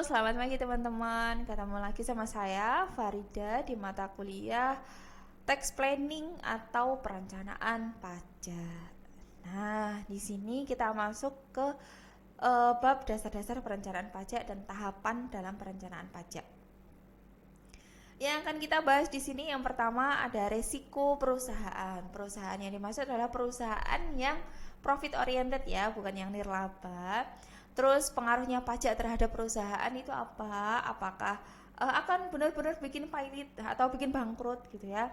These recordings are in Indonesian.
Selamat pagi teman-teman. Ketemu lagi sama saya Farida di mata kuliah Tax Planning atau Perencanaan Pajak. Nah, di sini kita masuk ke bab dasar-dasar perencanaan pajak dan tahapan dalam perencanaan pajak. Yang akan kita bahas di sini yang pertama ada resiko perusahaan. Perusahaan yang dimaksud adalah perusahaan yang profit oriented ya, bukan yang nirlaba. Terus pengaruhnya pajak terhadap perusahaan itu apa? Apakah akan benar-benar bikin pailit atau bikin bangkrut gitu ya.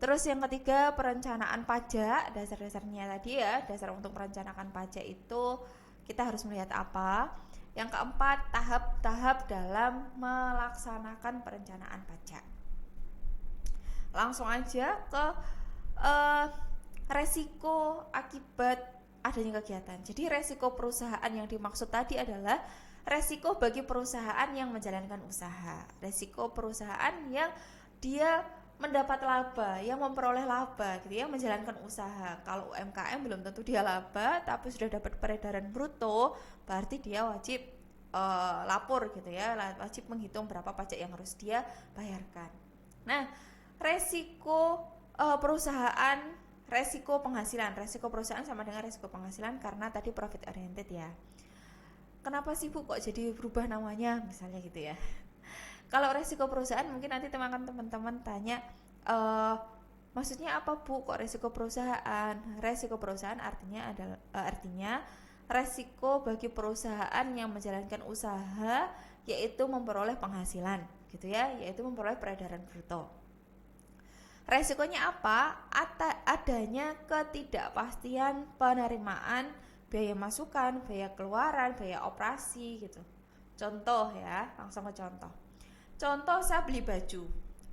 Terus yang ketiga perencanaan pajak, dasar-dasarnya tadi ya, dasar untuk merencanakan pajak itu kita harus melihat apa. Yang keempat, tahap-tahap dalam melaksanakan perencanaan pajak. Langsung aja ke resiko akibat adanya kegiatan. Jadi resiko perusahaan yang dimaksud tadi adalah resiko bagi perusahaan yang menjalankan usaha. Resiko perusahaan yang dia mendapat laba, yang memperoleh laba gitu ya, menjalankan usaha. Kalau UMKM belum tentu dia laba, tapi sudah dapat peredaran bruto, berarti dia wajib lapor gitu ya, wajib menghitung berapa pajak yang harus dia bayarkan. Nah, resiko perusahaan, resiko penghasilan, resiko perusahaan sama dengan resiko penghasilan karena tadi profit oriented ya. Kenapa sih Bu kok jadi berubah namanya misalnya gitu ya? Kalau resiko perusahaan mungkin nanti teman-teman tanya, maksudnya apa Bu kok resiko perusahaan? Resiko perusahaan artinya resiko bagi perusahaan yang menjalankan usaha yaitu memperoleh penghasilan gitu ya, yaitu memperoleh peredaran bruto. Resikonya apa? Adanya ketidakpastian penerimaan biaya masukan, biaya keluaran, biaya operasi gitu. Contoh ya, langsung ke contoh. Contoh saya beli baju.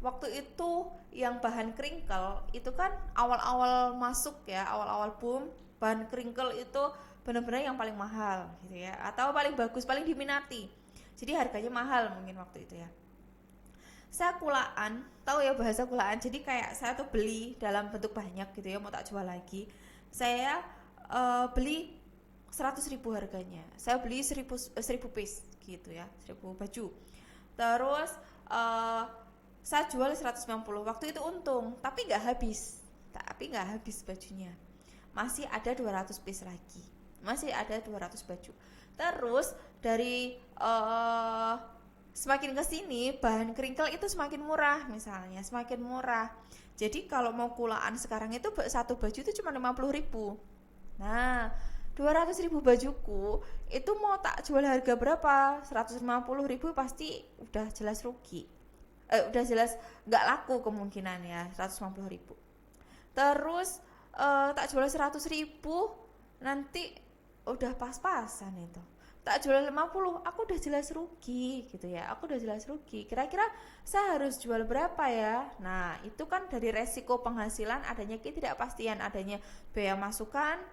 Waktu itu yang bahan crinkle itu kan awal-awal masuk ya, awal-awal boom, bahan crinkle itu benar-benar yang paling mahal gitu ya, atau paling bagus, paling diminati. Jadi harganya mahal mungkin waktu itu ya. Saya kulaan, tahu ya bahasa kulaan. Jadi kayak saya tuh beli dalam bentuk banyak gitu ya, mau tak jual lagi. Saya beli 100.000 harganya. Saya beli 1000 piece gitu ya, 1000 baju. Terus saya jual 190. Waktu itu untung, tapi nggak habis. Bajunya. Masih ada 200 piece lagi. Masih ada 200 baju. Terus dari semakin kesini bahan crinkle itu semakin murah misalnya, semakin murah. Jadi kalau mau kulaan sekarang itu satu baju itu cuma 50.000. Nah, 200.000 bajuku itu mau tak jual harga berapa? 150.000 pasti udah jelas rugi. Udah jelas nggak laku kemungkinan ya, 150.000. Terus tak jual 100.000 nanti udah pas-pasan itu. Tak jual 50, aku udah jelas rugi gitu ya. Aku udah jelas rugi. Kira-kira saya harus jual berapa ya? Nah, itu kan dari resiko penghasilan adanya ketidakpastian, adanya biaya masukan,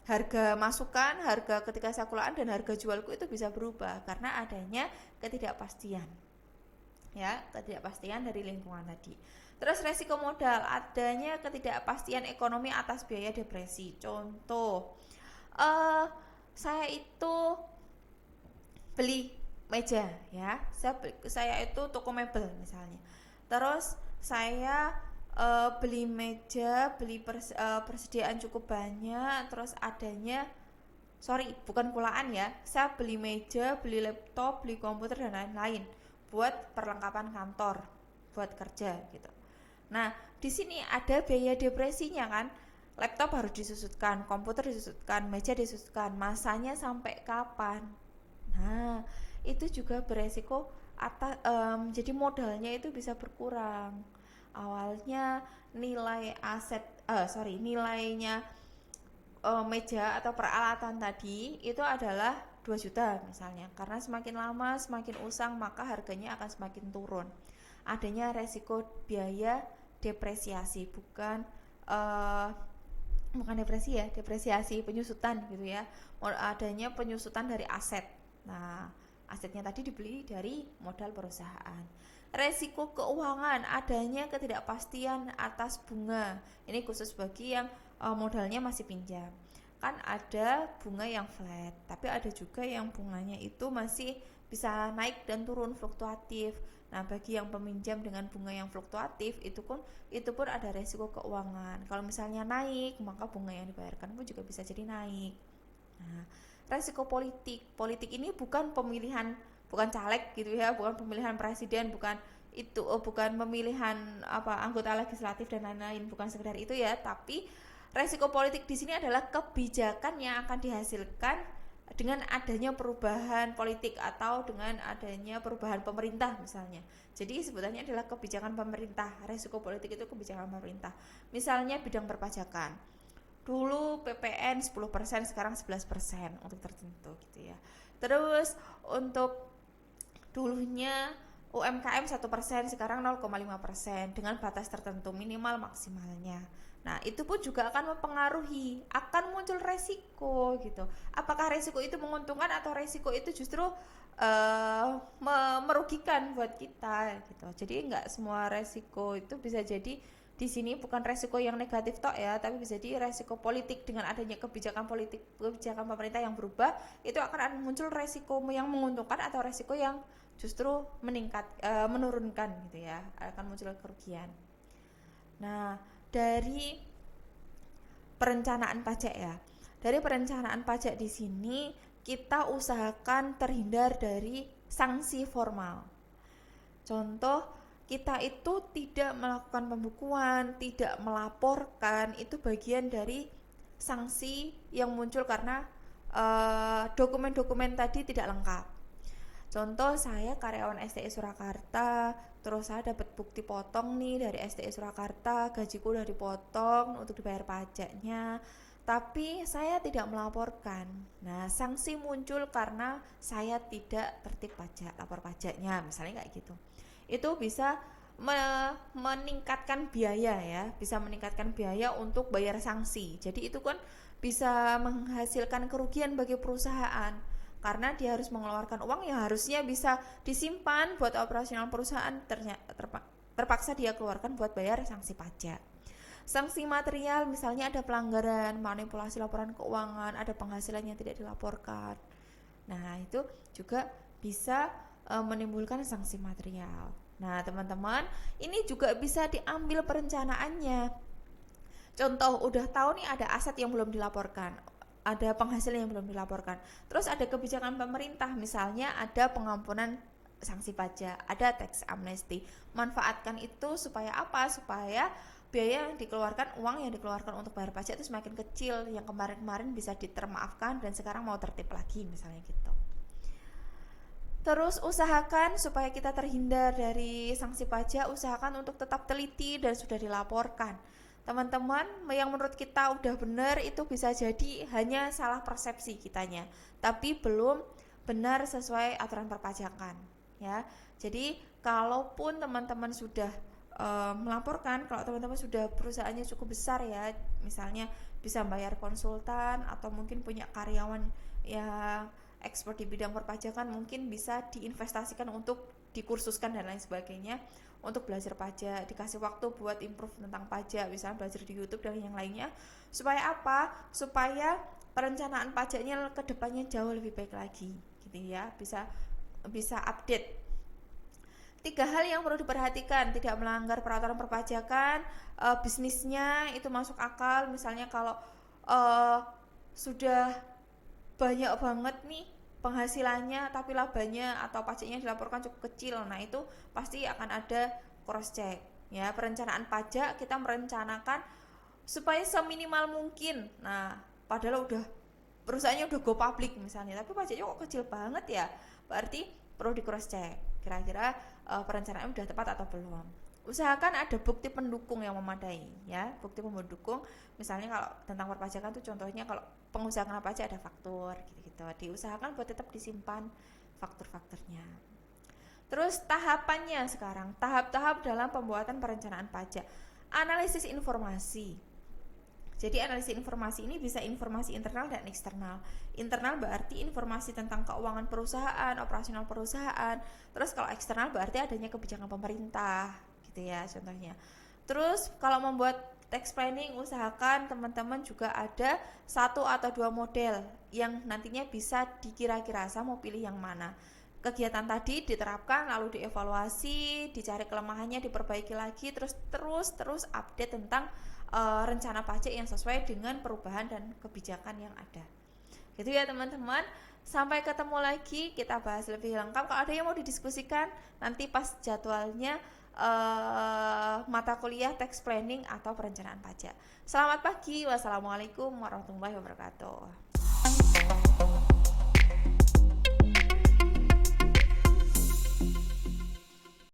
harga masukan, harga ketika saya kulaan dan harga jualku itu bisa berubah karena adanya ketidakpastian. Ya, ketidakpastian dari lingkungan tadi. Terus resiko modal, adanya ketidakpastian ekonomi atas biaya depresi. Contoh, saya itu beli meja ya, saya itu toko mebel misalnya. Terus saya beli meja, beli persediaan cukup banyak, terus bukan kulaan ya, saya beli meja, beli laptop, beli komputer dan lain-lain buat perlengkapan kantor, buat kerja gitu. Nah, di sini ada biaya depresinya kan. Laptop harus disusutkan, komputer disusutkan, meja disusutkan. Masanya sampai kapan? Nah, itu juga beresiko jadi modalnya itu bisa berkurang. Awalnya nilainya meja atau peralatan tadi itu adalah 2 juta misalnya. Karena semakin lama semakin usang maka harganya akan semakin turun. Adanya resiko biaya depresiasi, bukan depresiasi penyusutan gitu ya. Adanya penyusutan dari aset. Nah, asetnya tadi dibeli dari modal perusahaan. Resiko keuangan, adanya ketidakpastian atas bunga. Ini khusus bagi yang modalnya masih pinjam. Kan ada bunga yang flat, tapi ada juga yang bunganya itu masih bisa naik dan turun, fluktuatif. Nah, bagi yang peminjam dengan bunga yang fluktuatif itu pun ada resiko keuangan. Kalau misalnya naik, maka bunga yang dibayarkan pun juga bisa jadi naik. Nah, resiko politik ini bukan pemilihan, bukan caleg gitu ya, bukan pemilihan presiden, bukan bukan pemilihan anggota legislatif dan lain-lain, bukan sekedar itu ya, tapi resiko politik di sini adalah kebijakan yang akan dihasilkan dengan adanya perubahan politik atau dengan adanya perubahan pemerintah misalnya. Jadi sebutannya adalah kebijakan pemerintah. Resiko politik itu kebijakan pemerintah. Misalnya bidang perpajakan. Dulu PPN 10%, sekarang 11% untuk tertentu gitu ya. Terus untuk dulunya UMKM 1%, sekarang 0,5% dengan batas tertentu minimal maksimalnya. Nah, itu pun juga akan mempengaruhi, akan muncul resiko gitu. Apakah resiko itu menguntungkan atau resiko itu justru merugikan buat kita gitu. Jadi nggak semua resiko itu bisa jadi di sini bukan resiko yang negatif tok ya, tapi bisa jadi resiko politik dengan adanya kebijakan pemerintah yang berubah, itu akan muncul resiko yang menguntungkan atau resiko yang justru menurunkan gitu ya, akan muncul kerugian. Nah, dari perencanaan pajak ya. Dari perencanaan pajak di sini kita usahakan terhindar dari sanksi formal. Contoh, kita itu tidak melakukan pembukuan, tidak melaporkan, itu bagian dari sanksi yang muncul karena dokumen-dokumen tadi tidak lengkap. Contoh, saya karyawan STI Surakarta, terus saya dapat bukti potong nih dari STI Surakarta, gajiku udah dipotong untuk dibayar pajaknya, tapi saya tidak melaporkan. Nah, sanksi muncul karena saya tidak tertib pajak, lapor pajaknya, misalnya kayak gitu. Itu bisa meningkatkan biaya ya, bisa meningkatkan biaya untuk bayar sanksi. Jadi itu kan bisa menghasilkan kerugian bagi perusahaan karena dia harus mengeluarkan uang yang harusnya bisa disimpan buat operasional perusahaan, terpaksa dia keluarkan buat bayar sanksi pajak. Sanksi material, misalnya ada pelanggaran, manipulasi laporan keuangan, ada penghasilan yang tidak dilaporkan. Nah, itu juga bisa menimbulkan sanksi material. Nah, teman-teman, ini juga bisa diambil perencanaannya. Contoh, udah tahu nih ada aset yang belum dilaporkan, ada penghasilan yang belum dilaporkan. Terus ada kebijakan pemerintah, misalnya ada pengampunan sanksi pajak, ada tax amnesty. Manfaatkan itu supaya apa? Supaya biaya yang dikeluarkan, uang yang dikeluarkan untuk bayar pajak itu semakin kecil, yang kemarin-kemarin bisa ditermaafkan dan sekarang mau tertib lagi, misalnya gitu. Terus usahakan supaya kita terhindar dari sanksi pajak, usahakan untuk tetap teliti dan sudah dilaporkan. Teman-teman, yang menurut kita udah benar itu bisa jadi hanya salah persepsi kitanya, tapi belum benar sesuai aturan perpajakan ya. Jadi kalaupun teman-teman sudah melaporkan, kalau teman-teman sudah perusahaannya cukup besar ya, misalnya bisa bayar konsultan atau mungkin punya karyawan yang expert di bidang perpajakan, mungkin bisa diinvestasikan untuk dikursuskan dan lain sebagainya untuk belajar pajak, dikasih waktu buat improve tentang pajak, misalnya belajar di YouTube dan yang lainnya. Supaya apa? Supaya perencanaan pajaknya ke depannya jauh lebih baik lagi gitu ya, bisa update. 3 hal yang perlu diperhatikan: tidak melanggar peraturan perpajakan, bisnisnya itu masuk akal, misalnya kalau sudah banyak banget nih penghasilannya tapi labanya atau pajaknya dilaporkan cukup kecil, nah itu pasti akan ada cross check ya. Perencanaan pajak kita merencanakan supaya seminimal mungkin. Nah, padahal perusahaannya udah go public misalnya, tapi pajaknya kok kecil banget ya, berarti perlu di cross check kira-kira perencanaan udah tepat atau belum. Usahakan ada bukti pendukung yang memadai ya, bukti pendukung. Misalnya kalau tentang perpajakan tuh contohnya kalau pengusaha kena pajak ada faktur gitu-gitu, diusahakan buat tetap disimpan faktur-fakturnya. Terus tahapannya sekarang, tahap-tahap dalam pembuatan perencanaan pajak. Analisis informasi. Jadi analisis informasi ini bisa informasi internal dan eksternal. Internal berarti informasi tentang keuangan perusahaan, operasional perusahaan. Terus kalau eksternal berarti adanya kebijakan pemerintah gitu ya contohnya. Terus kalau membuat tax planning, usahakan teman-teman juga ada 1 atau 2 model yang nantinya bisa dikira-kira saya mau pilih yang mana. kegiatan tadi diterapkan, lalu dievaluasi, dicari kelemahannya, diperbaiki lagi, terus update tentang rencana pajak yang sesuai dengan perubahan dan kebijakan yang ada. Gitu ya teman-teman. Sampai ketemu lagi, kita bahas lebih lengkap. Kalau ada yang mau didiskusikan nanti pas jadwalnya mata kuliah tax planning atau perencanaan pajak. Selamat pagi, wassalamualaikum warahmatullahi wabarakatuh.